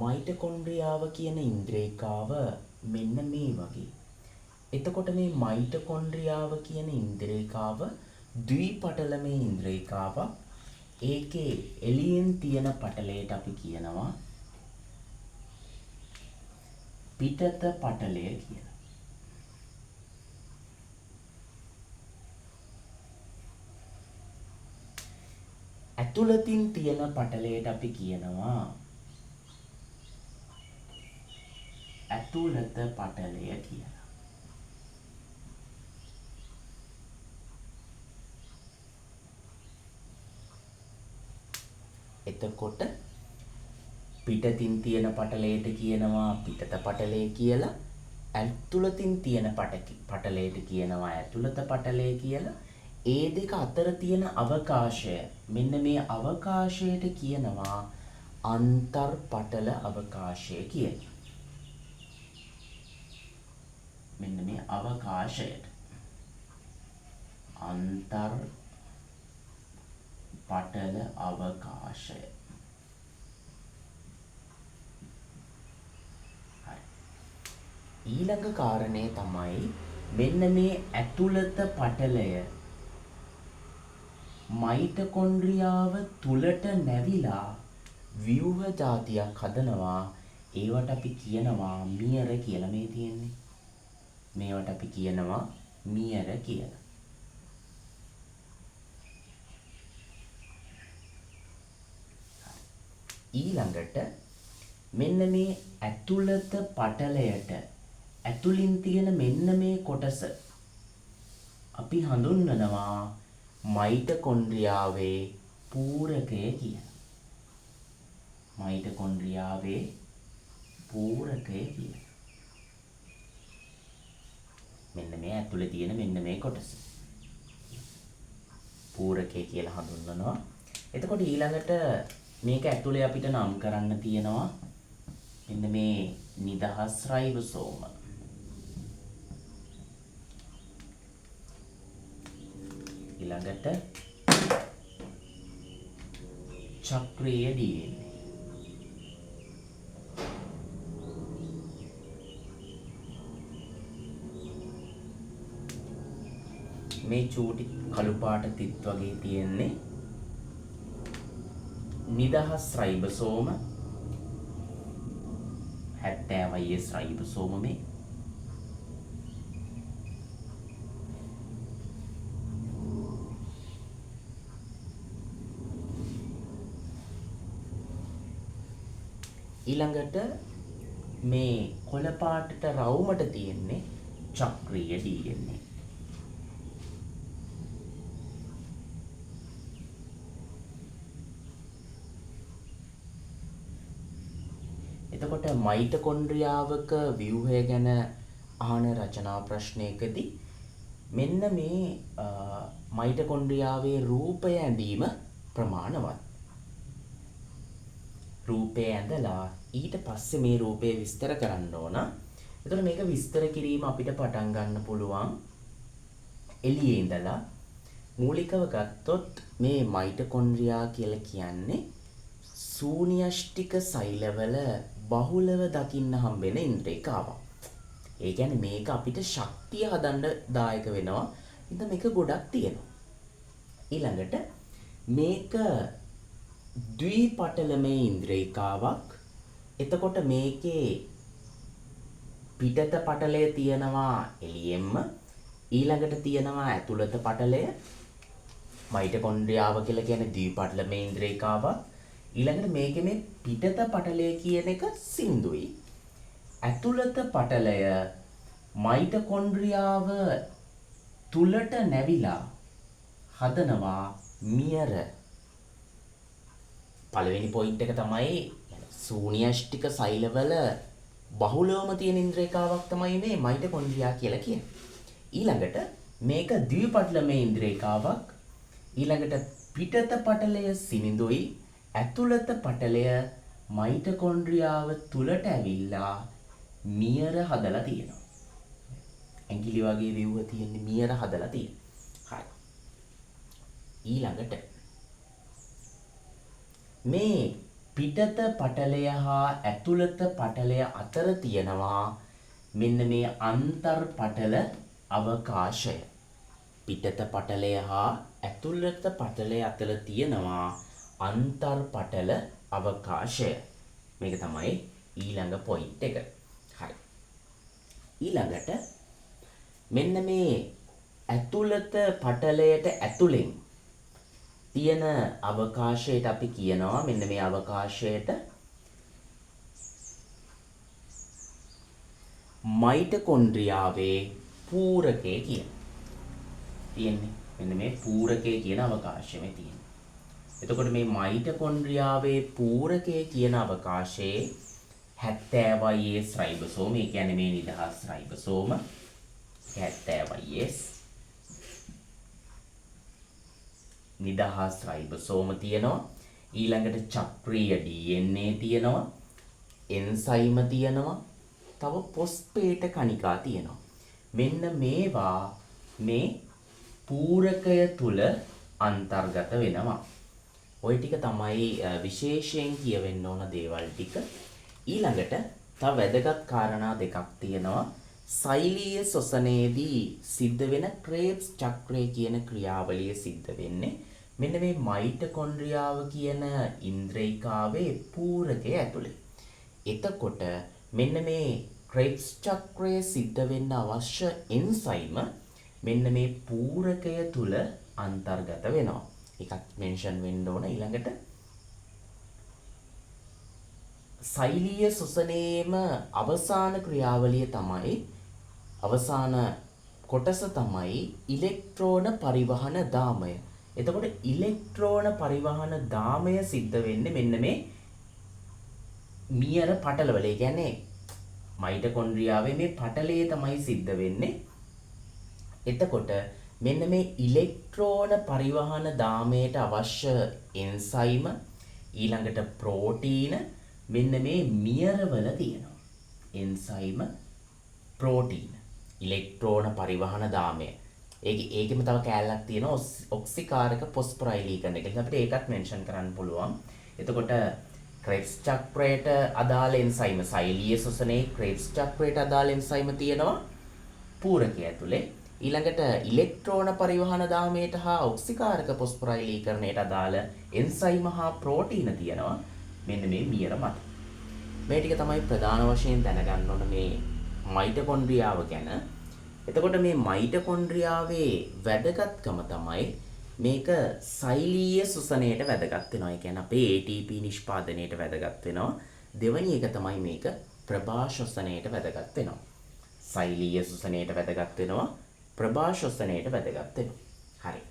මයිටොකොන්ඩ්‍රියාව කියන ඉන්ද්‍රිකාව මෙන්න මේ වගේ. එතකොට මේ මයිටොකොන්ඩ්‍රියාව කියන ඉන්ද්‍රිකාව ද්විපටලමේ ඉන්ද්‍රිකාවක්. ඒකේ එළියෙන් තියෙන පටලයට අපි කියනවා පිටත පටලය කියලා. ඇතුළතින් තියෙන පටලයට අපි කියනවා ඇතුළත පටලය කියලා. එතකොට පිටතින් තියෙන පටලයට කියනවා පිටත පටලය කියලා. ඇතුළතින් තියෙන පටලයට කියනවා ඇතුළත පටලය කියලා. ඒ දෙක අතර තියෙන අවකාශය මෙන්න මේ අවකාශයට කියනවා අන්තර් පටල අවකාශය කියලා. මෙන්න මේ අවකාශයට අන්තර් පටල අවකාශය. ඊළඟ කාරණය තමයි මෙන්න මේ ඇතුළත පටලය මයිටොකොන්ඩ්‍රියාව තුලට නැවිලා ව්‍යුහ જાතියක් හදනවා. ඒවට අපි කියනවා මියර කියලා. මේ තියෙන්නේ මේවට අපි කියනවා මියර කියලා. ඊළඟට මෙන්න මේ ඇතුළත පටලයට ඇතුළින් තියෙන මෙන්න මේ කොටස අපි හඳුන්වනවා මයිටොකොන්ඩ්‍රියාවේ පූරකය කියලා. මයිටොකොන්ඩ්‍රියාවේ පූරකය කියලා. මෙන්න මේ ඇතුළේ තියෙන මෙන්න මේ කොටස පූරකය කියලා හඳුන්වනවා. එතකොට ඊළඟට මේක ඇතුලේ අපිට නම් කරන්න තියෙනවා මෙන්න මේ නිදහස් රයිබෝසෝම. ඊළඟට චක්‍රීය DNA. මේ චූටි කළු පාට තිත් වගේ තියෙන්නේ නිදහස් රයිබෝසෝම 70 S රයිබෝසෝම මේ. ඊළඟට මේ කොළ පාටට රවුමට තියෙන්නේ චක්‍රීය DNA. එතකොට මයිටොකොන්ඩ්‍රියාවක ව්‍යුහය ගැන අහන රචනා ප්‍රශ්නයකදී මෙන්න මේ මයිටොකොන්ඩ්‍රියාවේ රූපය ඇඳීම ප්‍රමාණවත්. රූපය ඇඳලා ඊට පස්සේ මේ රූපය විස්තර කරන්න ඕන. එතකොට මේක විස්තර කිරීම අපිට පටන් ගන්න පුළුවන් එළියේ ඉඳලා. මූලිකව ගත්තොත් මේ මයිටොකොන්ඩ්‍රියා කියලා කියන්නේ ශූන්‍යෂ්ටික සෛලවල බහුලව දකින්න හම්බෙන ඉන්ද්‍රිකාවක්. ඒ කියන්නේ මේක අපිට ශක්තිය හදන්න දායක වෙනවා. ඉතින් මේක ගොඩක් තියෙනවා. ඊළඟට මේක ද්විපටලමේ ඉන්ද්‍රිකාවක්. එතකොට මේකේ පිටත පටලය තියෙනවා එළියෙන්ම. ඊළඟට තියෙනවා ඇතුළත පටලය. මයිටොකොන්ඩ්‍රියාව කියලා කියන්නේ ද්විපටලමේ ඉන්ද්‍රිකාවක්. ඊළඟට මේකේ මේ පිටත පටලය කියන එක සින්දුයි. ඇතුළත පටලය මයිටොකොන්ඩ්‍රියාව තුලට නැවිලා හදනවා මියර. පළවෙනි පොයින්ට් එක තමයි ශූන්‍යෂ්ටික සෛලවල බහුලවම තියෙන ඉන්ද්‍රිකාවක් තමයි මේ මයිටොකොන්ඩ්‍රියා කියලා කියන්නේ. ඊළඟට මේක ද්විපටලමේ ඉන්ද්‍රිකාවක්. ඊළඟට පිටත පටලය සිනිඳුයි. ඇතුළත පටලය මයිටොකොන්ඩ්‍රියාව තුලට ඇවිල්ලා මියර හදලා තියෙනවා. ඇඟිලි වගේ ව්‍යුහ තියෙන මියර හදලා තියෙනවා. හරි. ඊළඟට මේ පිටත පටලය හා ඇතුළත පටලය අතර තියෙනවා මෙන්න මේ අන්තර් පටල අවකාශය. පිටත පටලය හා ඇතුළත පටලය අතර තියෙනවා අන්තර් පටල අවකාශය. මේක තමයි ඊළඟ පොයින්ට් එක. හරි. ඊළඟට මෙන්න මේ ඇතුළත පටලයට ඇතුලෙන් තියෙන අවකාශයට අපි කියනවා මෙන්න මේ අවකාශයට මයිටොකොන්ඩ්‍රියාවේ පූරකය කියන. තියෙන්නේ මෙන්න මේ පූරකය කියන අවකාශය මේ තියෙන්නේ. එතකොට මේ මයිටොකොන්ඩ්‍රියාවේ පූරකය කියන අවකාශයේ 70 රයිබෝසෝම, ඒ කියන්නේ මේ නිදහස් රයිබෝසෝම 70 නිදහස් රයිබෝසෝම තියෙනවා. ඊළඟට චක්‍රීය DNA තියෙනවා. එන්සයිම තියෙනවා. තව පොස්පේට කණිකා තියෙනවා. මෙන්න මේවා මේ පූරකය තුල අන්තර්ගත වෙනවා. ওই ටික තමයි විශේෂයෙන් කියවෙන්න ඕන දේවල් ටික. ඊළඟට තව වැදගත් කාරණා දෙකක් තියෙනවා. සෛලීය ශ්වසනයේදී සිද්ධ වෙන ක්‍රේබ්ස් චක්‍රය කියන ක්‍රියාවලිය සිද්ධ වෙන්නේ මෙන්න මේ මයිටොකොන්ඩ්‍රියාව කියන ඉන්ද්‍රිකාවේ පූරකය ඇතුලේ. එතකොට මෙන්න මේ ක්‍රේබ්ස් චක්‍රය සිද්ධ වෙන්න අවශ්‍ය එන්සයිම මෙන්න මේ පූරකය තුල අන්තර්ගත වෙනවා. එකක් මෙන්ෂන් වෙන්න ඕන. ඊළඟට සෛලීය ශ්වසනයේම අවසාන ක්‍රියාවලිය තමයි අවසාන කොටස තමයි ඉලෙක්ට්‍රෝන පරිවහන දාමය. එතකොට ඉලෙක්ට්‍රෝන පරිවහන දාමය සිද්ධ වෙන්නේ මෙන්න මේ මියර පටලවල. ඒ කියන්නේ මයිටොකොන්ඩ්‍රියාවේ මේ පටලයේ තමයි සිද්ධ වෙන්නේ. එතකොට මෙන්න මේ ඉලෙක්ට්‍රෝන පරිවහන දාමයට අවශ්‍ය එන්සයිම ඊළඟට ප්‍රෝටීන මෙන්න මේ මියරවල තියෙනවා. එන්සයිම ප්‍රෝටීන ඉලෙක්ට්‍රෝන පරිවහන දාමය. ඒකෙම තව කෑල්ලක් තියෙනවා ඔක්සිකාරක ෆොස්ෆොරයිලීකරණ එක. ඉතින් අපිට ඒකත් මෙන්ෂන් කරන්න පුළුවන්. එතකොට ක්‍රෙබ්ස් චක්‍රයට අදාළ එන්සයිම සෛලීය ශ්වසනයේ ක්‍රෙබ්ස් චක්‍රයට අදාළ එන්සයිම තියෙනවා පූරකය ඇතුලේ. ඊළඟට ඉලෙක්ට්‍රෝන පරිවහන දාමයට හා ඔක්සිකාරක ෆොස්ෆොරයිලීකරණයට අදාළ එන්සයිම හා ප්‍රෝටීන තියෙනවා මෙන්න මේ මියර මත. මේ ටික තමයි ප්‍රධාන වශයෙන් දැනගන්න ඕන මේ මයිටොකොන්ඩ්‍රියාව ගැන. එතකොට මේ මයිටොකොන්ඩ්‍රියාවේ වැදගත්කම තමයි මේක සෛලීය ශ්වසනයට වැදගත් වෙනවා. ඒ කියන්නේ අපේ ATP නිෂ්පාදනයට වැදගත් වෙනවා. දෙවැනි එක තමයි මේක ප්‍රභා ශ්වසනයට වැදගත් වෙනවා. සෛලීය ශ්වසනයට වැදගත් වෙනවා. ප්‍රභා ශ්වසනයට වැදගත් වෙනවා. හරි.